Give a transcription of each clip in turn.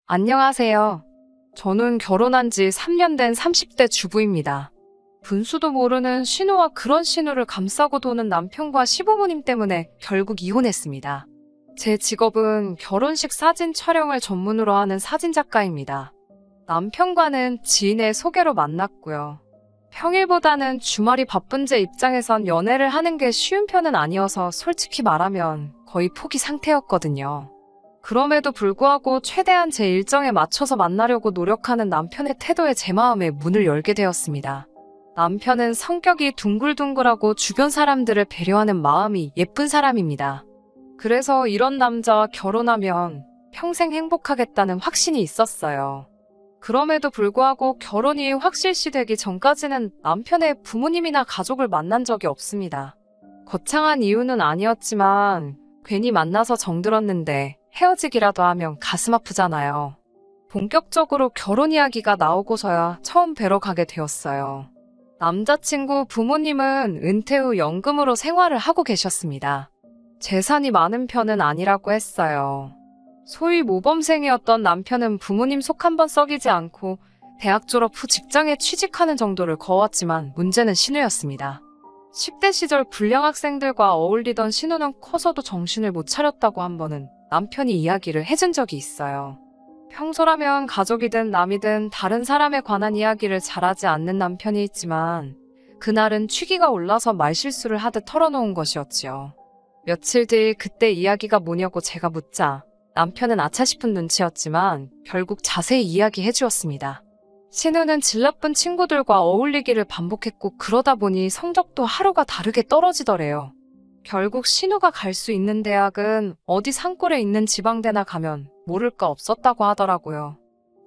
안녕하세요. 저는 결혼한 지 3년 된 30대 주부입니다. 분수도 모르는 신우와 그런 신우를 감싸고 도는 남편과 시부모님 때문에 결국 이혼했습니다. 제 직업은 결혼식 사진 촬영을 전문으로 하는 사진작가입니다. 남편과는 지인의 소개로 만났고요. 평일보다는 주말이 바쁜 제 입장에선 연애를 하는 게 쉬운 편은 아니어서 솔직히 말하면 거의 포기 상태였거든요. 그럼에도 불구하고 최대한 제 일정에 맞춰서 만나려고 노력하는 남편의 태도에 제 마음에 문을 열게 되었습니다. 남편은 성격이 둥글둥글하고 주변 사람들을 배려하는 마음이 예쁜 사람입니다. 그래서 이런 남자와 결혼하면 평생 행복하겠다는 확신이 있었어요. 그럼에도 불구하고 결혼이 확실시 되기 전까지는 남편의 부모님이나 가족을 만난 적이 없습니다. 거창한 이유는 아니었지만 괜히 만나서 정들었는데 헤어지기라도 하면 가슴 아프잖아요. 본격적으로 결혼 이야기가 나오고서야 처음 뵈러 가게 되었어요. 남자친구 부모님은 은퇴 후 연금으로 생활을 하고 계셨습니다. 재산이 많은 편은 아니라고 했어요. 소위 모범생이었던 남편은 부모님 속 한번 썩이지 않고 대학 졸업 후 직장에 취직하는 정도를 거왔지만 문제는 신우였습니다. 10대 시절 불량 학생들과 어울리던 신우는 커서도 정신을 못 차렸다고 한 번은 남편이 이야기를 해준 적이 있어요. 평소라면 가족이든 남이든 다른 사람에 관한 이야기를 잘하지 않는 남편이 있지만 그날은 취기가 올라서 말실수를 하듯 털어놓은 것이었지요. 며칠 뒤 그때 이야기가 뭐냐고 제가 묻자 남편은 아차 싶은 눈치였지만 결국 자세히 이야기해 주었습니다. 신우는 질 나쁜 친구들과 어울리기를 반복했고 그러다 보니 성적도 하루가 다르게 떨어지더래요. 결국 신우가 갈 수 있는 대학은 어디 산골에 있는 지방대나 가면 모를 거 없었다고 하더라고요.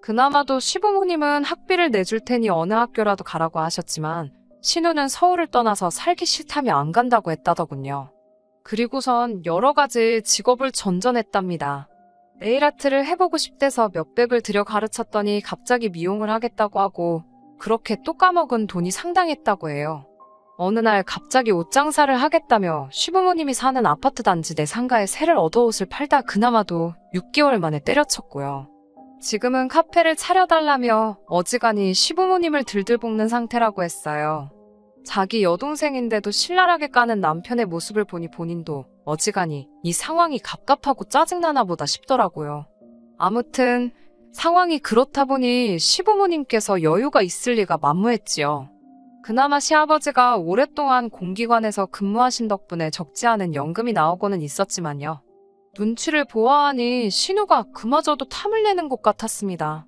그나마도 시부모님은 학비를 내줄 테니 어느 학교라도 가라고 하셨지만 신우는 서울을 떠나서 살기 싫다며 안 간다고 했다더군요. 그리고선 여러 가지 직업을 전전했답니다. 네일아트를 해보고 싶대서 몇백을 들여 가르쳤더니 갑자기 미용을 하겠다고 하고 그렇게 또 까먹은 돈이 상당했다고 해요. 어느 날 갑자기 옷 장사를 하겠다며 시부모님이 사는 아파트 단지 내 상가에 새를 얻어 옷을 팔다 그나마도 6개월 만에 때려쳤고요. 지금은 카페를 차려달라며 어지간히 시부모님을 들들 볶는 상태라고 했어요. 자기 여동생인데도 신랄하게 까는 남편의 모습을 보니 본인도 어지간히 이 상황이 갑갑하고 짜증나나 보다 싶더라고요. 아무튼 상황이 그렇다 보니 시부모님께서 여유가 있을 리가 만무했지요. 그나마 시아버지가 오랫동안 공기관에서 근무하신 덕분에 적지 않은 연금이 나오고는 있었지만요. 눈치를 보아하니 신우가 그마저도 탐을 내는 것 같았습니다.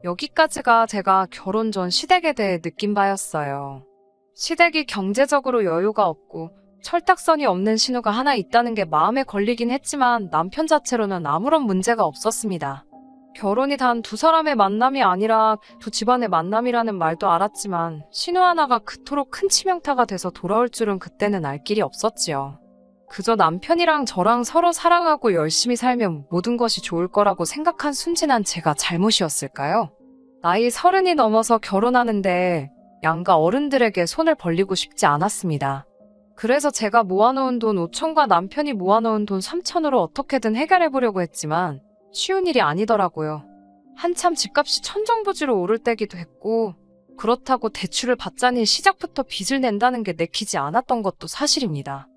여기까지가 제가 결혼 전 시댁에 대해 느낀 바였어요. 시댁이 경제적으로 여유가 없고 철딱선이 없는 신우가 하나 있다는 게 마음에 걸리긴 했지만 남편 자체로는 아무런 문제가 없었습니다. 결혼이 단 두 사람의 만남이 아니라 두 집안의 만남이라는 말도 알았지만 신우 하나가 그토록 큰 치명타가 돼서 돌아올 줄은 그때는 알 길이 없었지요. 그저 남편이랑 저랑 서로 사랑하고 열심히 살면 모든 것이 좋을 거라고 생각한 순진한 제가 잘못이었을까요? 나이 30이 넘어서 결혼하는데 양가 어른들에게 손을 벌리고 싶지 않았습니다. 그래서 제가 모아놓은 돈 5천과 남편이 모아놓은 돈 3천으로 어떻게든 해결해보려고 했지만 쉬운 일이 아니더라고요. 한참 집값이 천정부지로 오를 때기도 했고 그렇다고 대출을 받자니 시작부터 빚을 낸다는 게 내키지 않았던 것도 사실입니다.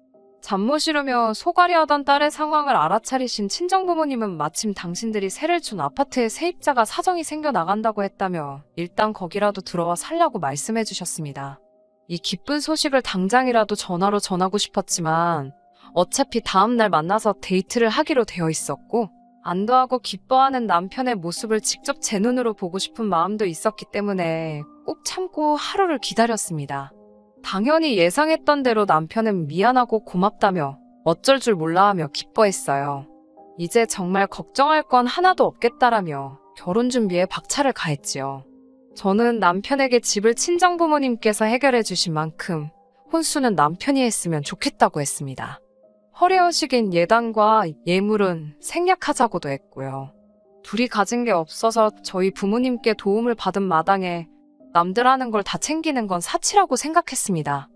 잠못 이루며 소갈이하던 딸의 상황을 알아차리신 친정부모님은 마침 당신들이 세를 준 아파트에 세입자가 사정이 생겨나간다고 했다며 일단 거기라도 들어와 살라고 말씀해 주셨습니다. 이 기쁜 소식을 당장이라도 전화로 전하고 싶었지만 어차피 다음날 만나서 데이트를 하기로 되어 있었고 안도하고 기뻐하는 남편의 모습을 직접 제 눈으로 보고 싶은 마음도 있었기 때문에 꼭 참고 하루를 기다렸습니다. 당연히 예상했던 대로 남편은 미안하고 고맙다며 어쩔 줄 몰라 하며 기뻐했어요. 이제 정말 걱정할 건 하나도 없겠다라며 결혼 준비에 박차를 가했지요. 저는 남편에게 집을 친정부모님께서 해결해 주신 만큼 혼수는 남편이 했으면 좋겠다고 했습니다. 허례허식인 예단과 예물은 생략하자고도 했고요. 둘이 가진 게 없어서 저희 부모님께 도움을 받은 마당에 남들 하는 걸 다 챙기는 건 사치라고 생각했습니다.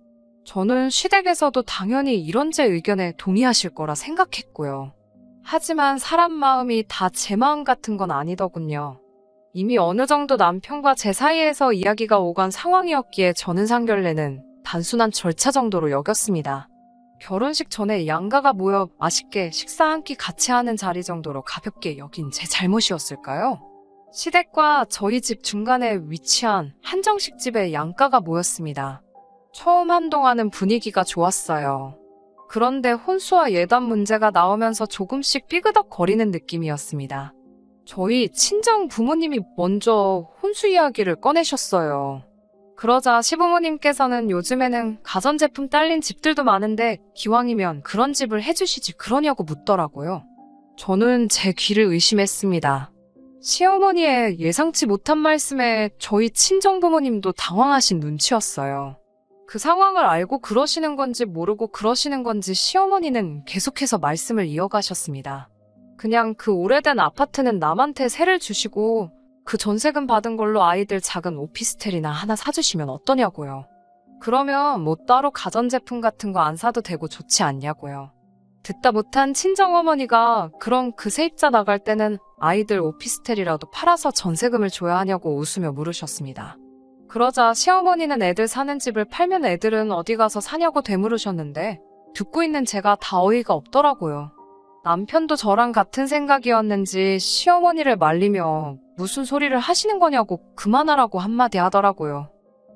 저는 시댁에서도 당연히 이런 제 의견에 동의하실 거라 생각했고요. 하지만 사람 마음이 다 제 마음 같은 건 아니더군요. 이미 어느 정도 남편과 제 사이에서 이야기가 오간 상황이었기에 저는 상견례는 단순한 절차 정도로 여겼습니다. 결혼식 전에 양가가 모여 맛있게 식사 한 끼 같이 하는 자리 정도로 가볍게 여긴 제 잘못이었을까요? 시댁과 저희 집 중간에 위치한 한정식집에 양가가 모였습니다. 처음 한동안은 분위기가 좋았어요. 그런데 혼수와 예단 문제가 나오면서 조금씩 삐그덕거리는 느낌이었습니다. 저희 친정 부모님이 먼저 혼수 이야기를 꺼내셨어요. 그러자 시부모님께서는 요즘에는 가전제품 딸린 집들도 많은데 기왕이면 그런 집을 해주시지 그러냐고 묻더라고요. 저는 제 귀를 의심했습니다. 시어머니의 예상치 못한 말씀에 저희 친정부모님도 당황하신 눈치였어요. 그 상황을 알고 그러시는 건지 모르고 그러시는 건지 시어머니는 계속해서 말씀을 이어가셨습니다. 그냥 그 오래된 아파트는 남한테 세를 주시고 그 전세금 받은 걸로 아이들 작은 오피스텔이나 하나 사주시면 어떠냐고요. 그러면 뭐 따로 가전제품 같은 거 안 사도 되고 좋지 않냐고요. 듣다 못한 친정어머니가 그럼 그 세입자 나갈 때는 아이들 오피스텔이라도 팔아서 전세금을 줘야 하냐고 웃으며 물으셨습니다. 그러자 시어머니는 애들 사는 집을 팔면 애들은 어디 가서 사냐고 되물으셨는데 듣고 있는 제가 다 어이가 없더라고요. 남편도 저랑 같은 생각이었는지 시어머니를 말리며 무슨 소리를 하시는 거냐고 그만하라고 한마디 하더라고요.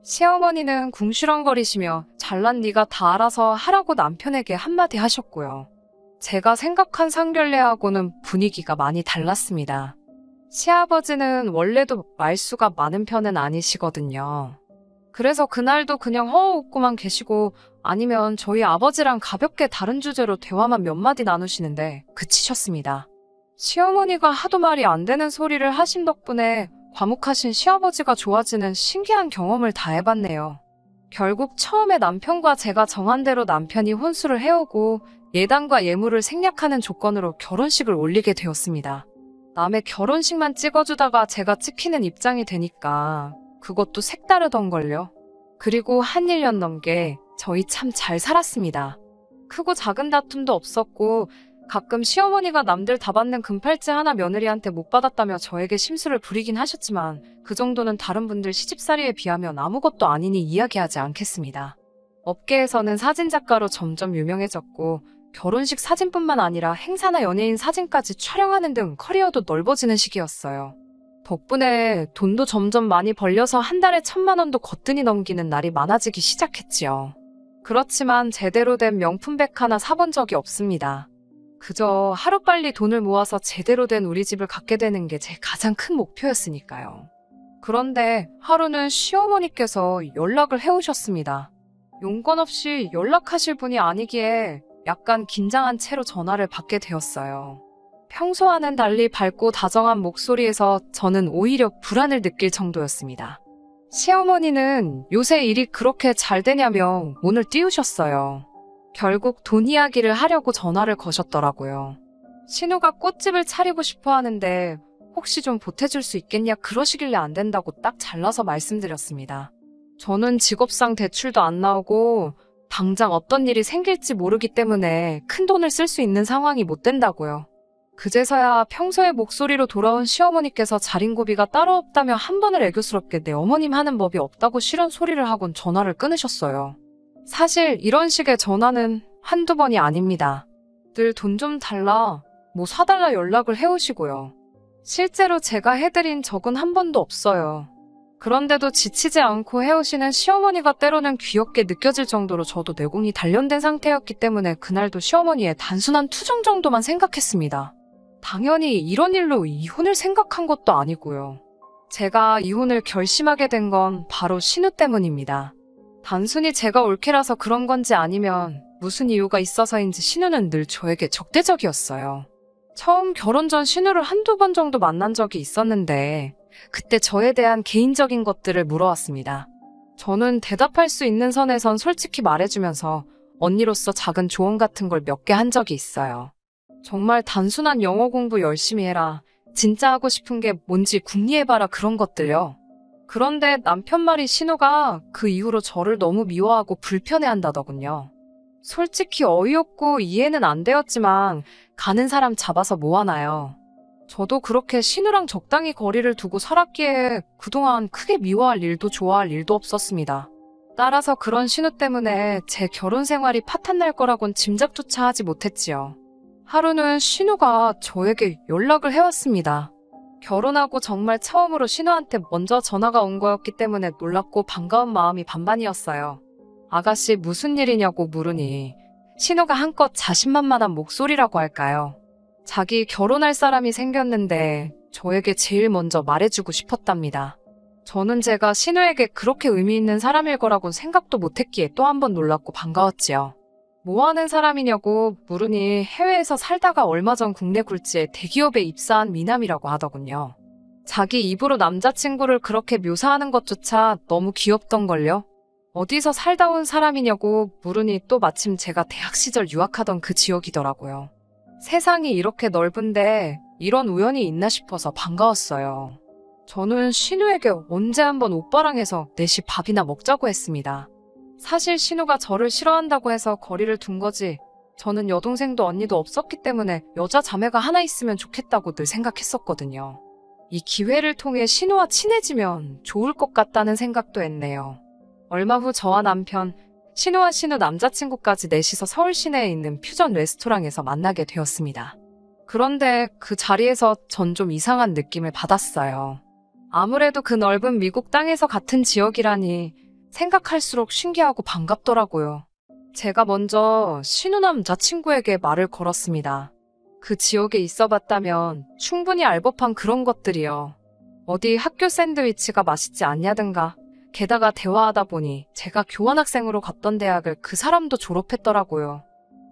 시어머니는 궁시렁거리시며 잘난 네가 다 알아서 하라고 남편에게 한마디 하셨고요. 제가 생각한 상견례하고는 분위기가 많이 달랐습니다. 시아버지는 원래도 말수가 많은 편은 아니시거든요. 그래서 그날도 그냥 허허 웃고만 계시고 아니면 저희 아버지랑 가볍게 다른 주제로 대화만 몇 마디 나누시는데 그치셨습니다. 시어머니가 하도 말이 안 되는 소리를 하신 덕분에 과묵하신 시아버지가 좋아지는 신기한 경험을 다 해봤네요. 결국 처음에 남편과 제가 정한 대로 남편이 혼수를 해오고 예단과 예물을 생략하는 조건으로 결혼식을 올리게 되었습니다. 남의 결혼식만 찍어주다가 제가 찍히는 입장이 되니까 그것도 색다르던걸요. 그리고 한 1년 넘게 저희 참 잘 살았습니다. 크고 작은 다툼도 없었고 가끔 시어머니가 남들 다 받는 금팔찌 하나 며느리한테 못 받았다며 저에게 심술을 부리긴 하셨지만 그 정도는 다른 분들 시집살이에 비하면 아무것도 아니니 이야기하지 않겠습니다. 업계에서는 사진작가로 점점 유명해졌고 결혼식 사진뿐만 아니라 행사나 연예인 사진까지 촬영하는 등 커리어도 넓어지는 시기였어요. 덕분에 돈도 점점 많이 벌려서 한 달에 1,000만 원도 거뜬히 넘기는 날이 많아지기 시작했지요. 그렇지만 제대로 된 명품백 하나 사본 적이 없습니다. 그저 하루빨리 돈을 모아서 제대로 된 우리 집을 갖게 되는 게 제 가장 큰 목표였으니까요. 그런데 하루는 시어머니께서 연락을 해오셨습니다. 용건 없이 연락하실 분이 아니기에 약간 긴장한 채로 전화를 받게 되었어요. 평소와는 달리 밝고 다정한 목소리에서 저는 오히려 불안을 느낄 정도였습니다. 시어머니는 요새 일이 그렇게 잘 되냐며 문을 띄우셨어요. 결국 돈 이야기를 하려고 전화를 거셨더라고요. 신우가 꽃집을 차리고 싶어 하는데 혹시 좀 보태줄 수 있겠냐 그러시길래 안 된다고 딱 잘라서 말씀드렸습니다. 저는 직업상 대출도 안 나오고 당장 어떤 일이 생길지 모르기 때문에 큰 돈을 쓸 수 있는 상황이 못 된다고요. 그제서야 평소의 목소리로 돌아온 시어머니께서 자린고비가 따로 없다며 한 번을 애교스럽게 내 어머님 하는 법이 없다고 싫은 소리를 하곤 전화를 끊으셨어요. 사실 이런 식의 전화는 한두 번이 아닙니다. 늘 돈 좀 달라, 뭐 사달라 연락을 해오시고요. 실제로 제가 해드린 적은 한 번도 없어요. 그런데도 지치지 않고 해오시는 시어머니가 때로는 귀엽게 느껴질 정도로 저도 내공이 단련된 상태였기 때문에 그날도 시어머니의 단순한 투정 정도만 생각했습니다. 당연히 이런 일로 이혼을 생각한 것도 아니고요. 제가 이혼을 결심하게 된 건 바로 신우 때문입니다. 단순히 제가 올케라서 그런 건지 아니면 무슨 이유가 있어서인지 신우는 늘 저에게 적대적이었어요. 처음 결혼 전 신우를 한두 번 정도 만난 적이 있었는데 그때 저에 대한 개인적인 것들을 물어왔습니다. 저는 대답할 수 있는 선에선 솔직히 말해주면서 언니로서 작은 조언 같은 걸 몇 개 한 적이 있어요. 정말 단순한 영어 공부 열심히 해라. 진짜 하고 싶은 게 뭔지 궁리해봐라 그런 것들요. 그런데 남편 말이 신우가 그 이후로 저를 너무 미워하고 불편해한다더군요. 솔직히 어이없고 이해는 안 되었지만 가는 사람 잡아서 모아놔요. 저도 그렇게 신우랑 적당히 거리를 두고 살았기에 그동안 크게 미워할 일도 좋아할 일도 없었습니다. 따라서 그런 신우 때문에 제 결혼 생활이 파탄날 거라곤 짐작조차 하지 못했지요. 하루는 신우가 저에게 연락을 해왔습니다. 결혼하고 정말 처음으로 신우한테 먼저 전화가 온 거였기 때문에 놀랍고 반가운 마음이 반반이었어요. 아가씨 무슨 일이냐고 물으니 신우가 한껏 자신만만한 목소리라고 할까요? 자기 결혼할 사람이 생겼는데 저에게 제일 먼저 말해주고 싶었답니다. 저는 제가 신우에게 그렇게 의미 있는 사람일 거라고는 생각도 못했기에 또 한 번 놀랍고 반가웠지요. 뭐 하는 사람이냐고 물으니 해외에서 살다가 얼마 전 국내 굴지에 대기업에 입사한 미남이라고 하더군요. 자기 입으로 남자친구를 그렇게 묘사하는 것조차 너무 귀엽던걸요. 어디서 살다 온 사람이냐고 물으니 또 마침 제가 대학 시절 유학하던 그 지역이더라고요. 세상이 이렇게 넓은데 이런 우연이 있나 싶어서 반가웠어요. 저는 신우에게 언제 한번 오빠랑 해서 넷이 밥이나 먹자고 했습니다. 사실 신우가 저를 싫어한다고 해서 거리를 둔 거지 저는 여동생도 언니도 없었기 때문에 여자 자매가 하나 있으면 좋겠다고 늘 생각했었거든요. 이 기회를 통해 신우와 친해지면 좋을 것 같다는 생각도 했네요. 얼마 후 저와 남편, 신우와 신우 남자친구까지 넷이서 서울 시내에 있는 퓨전 레스토랑에서 만나게 되었습니다. 그런데 그 자리에서 전 좀 이상한 느낌을 받았어요. 아무래도 그 넓은 미국 땅에서 같은 지역이라니 생각할수록 신기하고 반갑더라고요. 제가 먼저 신우 남자친구에게 말을 걸었습니다. 그 지역에 있어 봤다면 충분히 알 법한 그런 것들이요. 어디 학교 샌드위치가 맛있지 않냐든가. 게다가 대화하다 보니 제가 교환학생으로 갔던 대학을 그 사람도 졸업했더라고요.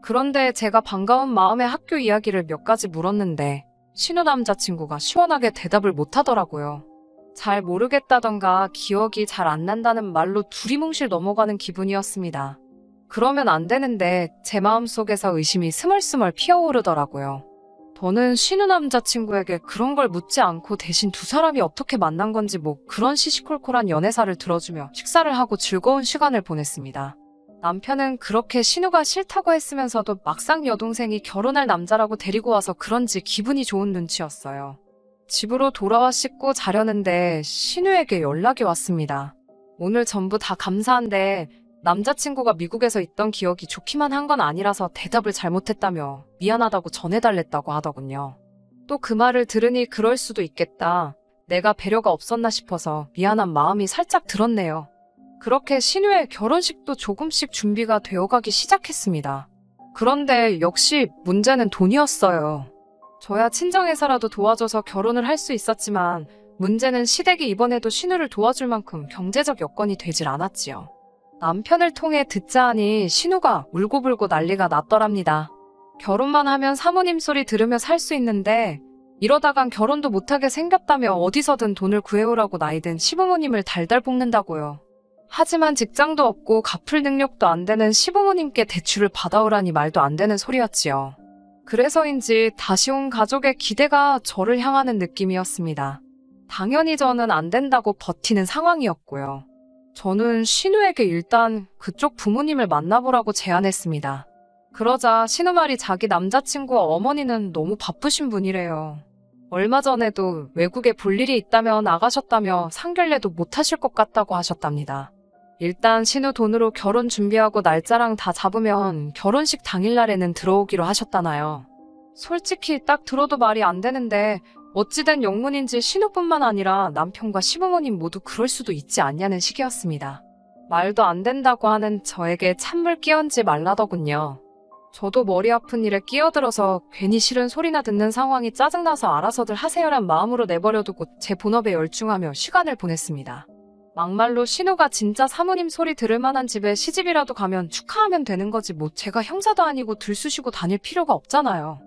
그런데 제가 반가운 마음에 학교 이야기를 몇 가지 물었는데 신우 남자친구가 시원하게 대답을 못하더라고요. 잘 모르겠다던가 기억이 잘 안 난다는 말로 두리뭉실 넘어가는 기분이었습니다. 그러면 안 되는데 제 마음속에서 의심이 스멀스멀 피어오르더라고요. 저는 신우 남자친구에게 그런 걸 묻지 않고 대신 두 사람이 어떻게 만난 건지 뭐 그런 시시콜콜한 연애사를 들어주며 식사를 하고 즐거운 시간을 보냈습니다. 남편은 그렇게 신우가 싫다고 했으면서도 막상 여동생이 결혼할 남자라고 데리고 와서 그런지 기분이 좋은 눈치였어요. 집으로 돌아와 씻고 자려는데 신우에게 연락이 왔습니다. 오늘 전부 다 감사한데 남자친구가 미국에서 있던 기억이 좋기만 한 건 아니라서 대답을 잘못했다며 미안하다고 전해달랬다고 하더군요. 또 그 말을 들으니 그럴 수도 있겠다. 내가 배려가 없었나 싶어서 미안한 마음이 살짝 들었네요. 그렇게 신우의 결혼식도 조금씩 준비가 되어가기 시작했습니다. 그런데 역시 문제는 돈이었어요. 저야 친정에서라도 도와줘서 결혼을 할 수 있었지만 문제는 시댁이 이번에도 신우를 도와줄 만큼 경제적 여건이 되질 않았지요. 남편을 통해 듣자 하니 신우가 울고불고 난리가 났더랍니다. 결혼만 하면 사모님 소리 들으며 살 수 있는데 이러다간 결혼도 못하게 생겼다며 어디서든 돈을 구해오라고 나이든 시부모님을 달달 볶는다고요. 하지만 직장도 없고 갚을 능력도 안 되는 시부모님께 대출을 받아오라니 말도 안 되는 소리였지요. 그래서인지 다시 온 가족의 기대가 저를 향하는 느낌이었습니다. 당연히 저는 안 된다고 버티는 상황이었고요. 저는 신우에게 일단 그쪽 부모님을 만나보라고 제안했습니다. 그러자 신우 말이 자기 남자친구와 어머니는 너무 바쁘신 분이래요. 얼마 전에도 외국에 볼 일이 있다며 나가셨다며 상견례도 못하실 것 같다고 하셨답니다. 일단 신우 돈으로 결혼 준비하고 날짜랑 다 잡으면 결혼식 당일날에는 들어오기로 하셨다나요. 솔직히 딱 들어도 말이 안 되는데 어찌된 영문인지 신우뿐만 아니라 남편과 시부모님 모두 그럴 수도 있지 않냐는 식이었습니다. 말도 안 된다고 하는 저에게 찬물 끼얹지 말라더군요. 저도 머리 아픈 일에 끼어들어서 괜히 싫은 소리나 듣는 상황이 짜증나서 알아서들 하세요란 마음으로 내버려두고 제 본업에 열중하며 시간을 보냈습니다. 막말로 신우가 진짜 사모님 소리 들을 만한 집에 시집이라도 가면 축하하면 되는 거지 뭐 제가 형사도 아니고 들쑤시고 다닐 필요가 없잖아요.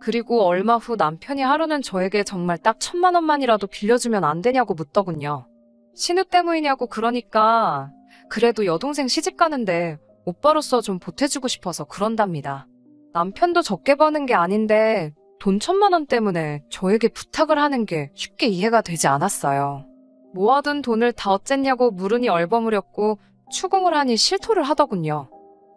그리고 얼마 후 남편이 하루는 저에게 정말 딱 1,000,000원만이라도 빌려주면 안 되냐고 묻더군요. 신우 때문이냐고 그러니까 그래도 여동생 시집 가는데 오빠로서 좀 보태주고 싶어서 그런답니다. 남편도 적게 버는 게 아닌데 돈 1,000,000원 때문에 저에게 부탁을 하는 게 쉽게 이해가 되지 않았어요. 모아둔 돈을 다 어쨌냐고 물으니 얼버무렸고 추궁을 하니 실토를 하더군요.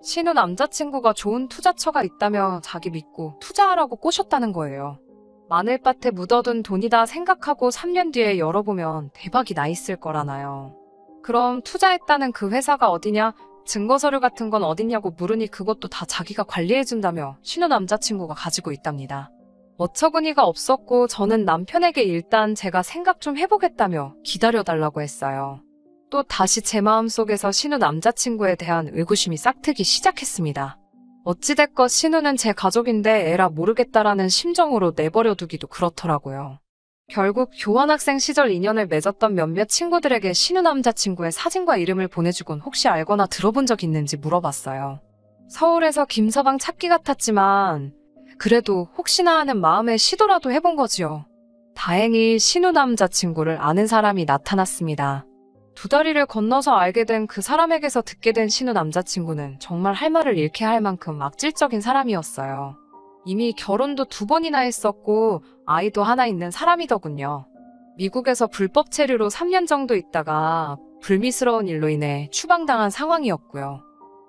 신우 남자친구가 좋은 투자처가 있다며 자기 믿고 투자하라고 꼬셨다는 거예요. 마늘밭에 묻어둔 돈이다 생각하고 3년 뒤에 열어보면 대박이 나 있을 거라나요. 그럼 투자했다는 그 회사가 어디냐? 증거서류 같은 건 어딨냐고 물으니 그것도 다 자기가 관리해준다며 신우 남자친구가 가지고 있답니다. 어처구니가 없었고 저는 남편에게 일단 제가 생각 좀 해보겠다며 기다려달라고 했어요. 또 다시 제 마음속에서 신우 남자친구에 대한 의구심이 싹트기 시작했습니다. 어찌됐건 신우는 제 가족인데 에라 모르겠다라는 심정으로 내버려두기도 그렇더라고요. 결국 교환학생 시절 인연을 맺었던 몇몇 친구들에게 신우 남자친구의 사진과 이름을 보내주곤 혹시 알거나 들어본 적 있는지 물어봤어요. 서울에서 김서방 찾기 같았지만 그래도 혹시나 하는 마음에 시도라도 해본 거지요. 다행히 신우 남자친구를 아는 사람이 나타났습니다. 2다리를 건너서 알게 된 그 사람에게서 듣게 된 신우 남자친구는 정말 할 말을 잃게 할 만큼 악질적인 사람이었어요. 이미 결혼도 2번이나 했었고 아이도 하나 있는 사람이더군요. 미국에서 불법 체류로 3년 정도 있다가 불미스러운 일로 인해 추방당한 상황이었고요.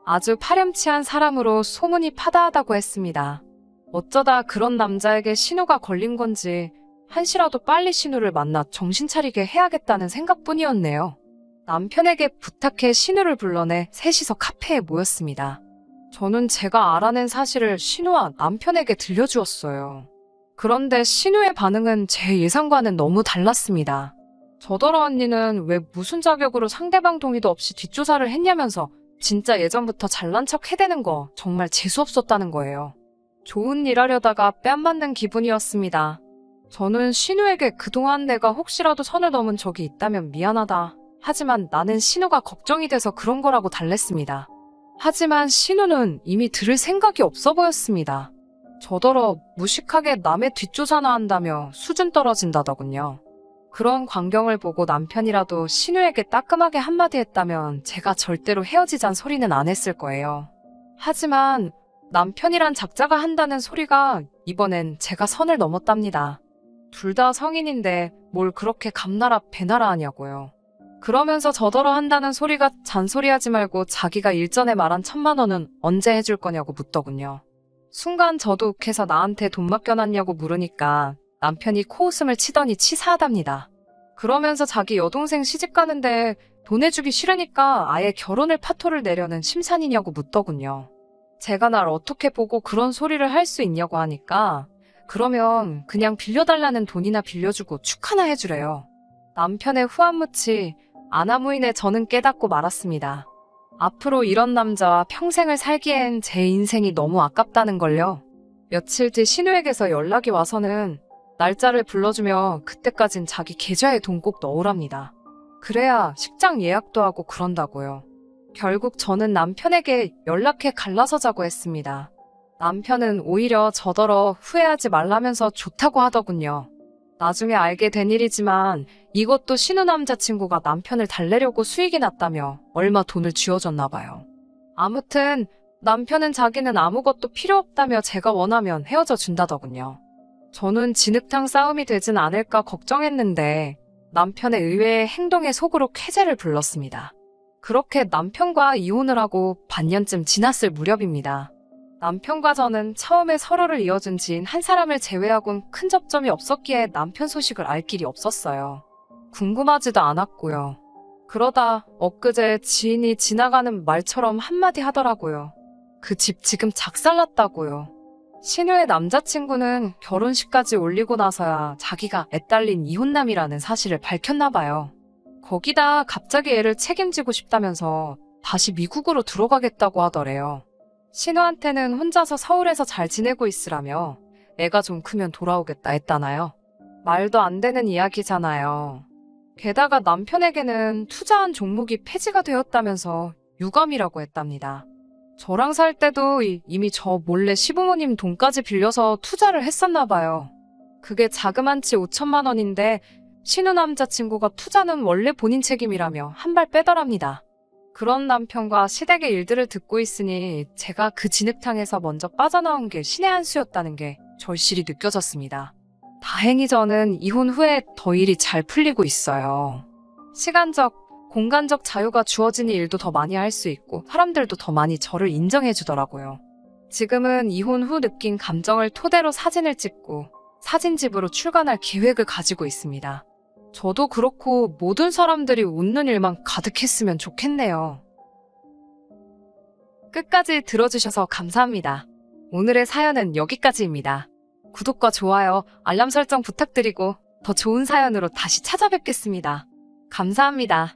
아주 파렴치한 사람으로 소문이 파다하다고 했습니다. 어쩌다 그런 남자에게 신우가 걸린 건지 한시라도 빨리 신우를 만나 정신 차리게 해야겠다는 생각뿐이었네요. 남편에게 부탁해 신우를 불러내 셋이서 카페에 모였습니다. 저는 제가 알아낸 사실을 신우와 남편에게 들려주었어요. 그런데 신우의 반응은 제 예상과는 너무 달랐습니다. 저더러 언니는 왜 무슨 자격으로 상대방 동의도 없이 뒷조사를 했냐면서 진짜 예전부터 잘난 척 해대는 거 정말 재수없었다는 거예요. 좋은 일 하려다가 뺨 맞는 기분이었습니다. 저는 신우에게 그동안 내가 혹시라도 선을 넘은 적이 있다면 미안하다. 하지만 나는 신우가 걱정이 돼서 그런 거라고 달랬습니다. 하지만 신우는 이미 들을 생각이 없어 보였습니다. 저더러 무식하게 남의 뒷조사나 한다며 수준 떨어진다더군요. 그런 광경을 보고 남편이라도 신우에게 따끔하게 한마디 했다면 제가 절대로 헤어지잔 소리는 안 했을 거예요. 하지만 남편이란 작자가 한다는 소리가 이번엔 제가 선을 넘었답니다. 둘 다 성인인데 뭘 그렇게 감나라 배나라 하냐고요. 그러면서 저더러 한다는 소리가 잔소리하지 말고 자기가 일전에 말한 1,000만 원은 언제 해줄 거냐고 묻더군요. 순간 저도 욱해서 나한테 돈 맡겨놨냐고 물으니까 남편이 코웃음을 치더니 치사하답니다. 그러면서 자기 여동생 시집 가는데 돈 해주기 싫으니까 아예 결혼을 파토를 내려는 심산이냐고 묻더군요. 제가 날 어떻게 보고 그런 소리를 할 수 있냐고 하니까 그러면 그냥 빌려달라는 돈이나 빌려주고 축 하나 해주래요. 남편의 후한무치 아나무인에 저는 깨닫고 말았습니다. 앞으로 이런 남자와 평생을 살기엔 제 인생이 너무 아깝다는 걸요. 며칠 뒤 신우에게서 연락이 와서는 날짜를 불러주며 그때까진 자기 계좌에 돈 꼭 넣으랍니다. 그래야 식장 예약도 하고 그런다고요. 결국 저는 남편에게 연락해 갈라서 자고 했습니다. 남편은 오히려 저더러 후회하지 말라면서 좋다고 하더군요. 나중에 알게 된 일이지만 이것도 신우 남자친구가 남편을 달래려고 수익이 났다며 얼마 돈을 쥐어줬나 봐요. 아무튼 남편은 자기는 아무것도 필요 없다며 제가 원하면 헤어져 준다더군요. 저는 진흙탕 싸움이 되진 않을까 걱정했는데 남편의 의외의 행동에 속으로 쾌재를 불렀습니다. 그렇게 남편과 이혼을 하고 반년쯤 지났을 무렵입니다. 남편과 저는 처음에 서로를 이어준 지인 한 사람을 제외하곤 큰 접점이 없었기에 남편 소식을 알 길이 없었어요. 궁금하지도 않았고요. 그러다 엊그제 지인이 지나가는 말처럼 한마디 하더라고요. 그 집 지금 작살났다고요. 신우의 남자친구는 결혼식까지 올리고 나서야 자기가 애딸린 이혼남이라는 사실을 밝혔나 봐요. 거기다 갑자기 애를 책임지고 싶다면서 다시 미국으로 들어가겠다고 하더래요. 신우한테는 혼자서 서울에서 잘 지내고 있으라며 애가 좀 크면 돌아오겠다 했다나요? 말도 안 되는 이야기잖아요. 게다가 남편에게는 투자한 종목이 폐지가 되었다면서 유감이라고 했답니다. 저랑 살 때도 이미 저 몰래 시부모님 돈까지 빌려서 투자를 했었나 봐요. 그게 자그만치 5천만 원인데 신우 남자친구가 투자는 원래 본인 책임이라며 한 발 빼더랍니다. 그런 남편과 시댁의 일들을 듣고 있으니 제가 그 진흙탕에서 먼저 빠져나온 게 신의 한 수였다는 게 절실히 느껴졌습니다. 다행히 저는 이혼 후에 더 일이 잘 풀리고 있어요. 시간적 공간적 자유가 주어지니 일도 더 많이 할 수 있고 사람들도 더 많이 저를 인정해 주더라고요. 지금은 이혼 후 느낀 감정을 토대로 사진을 찍고 사진집으로 출간할 계획을 가지고 있습니다. 저도 그렇고 모든 사람들이 웃는 일만 가득했으면 좋겠네요. 끝까지 들어주셔서 감사합니다. 오늘의 사연은 여기까지입니다. 구독과 좋아요, 알람 설정 부탁드리고 더 좋은 사연으로 다시 찾아뵙겠습니다. 감사합니다.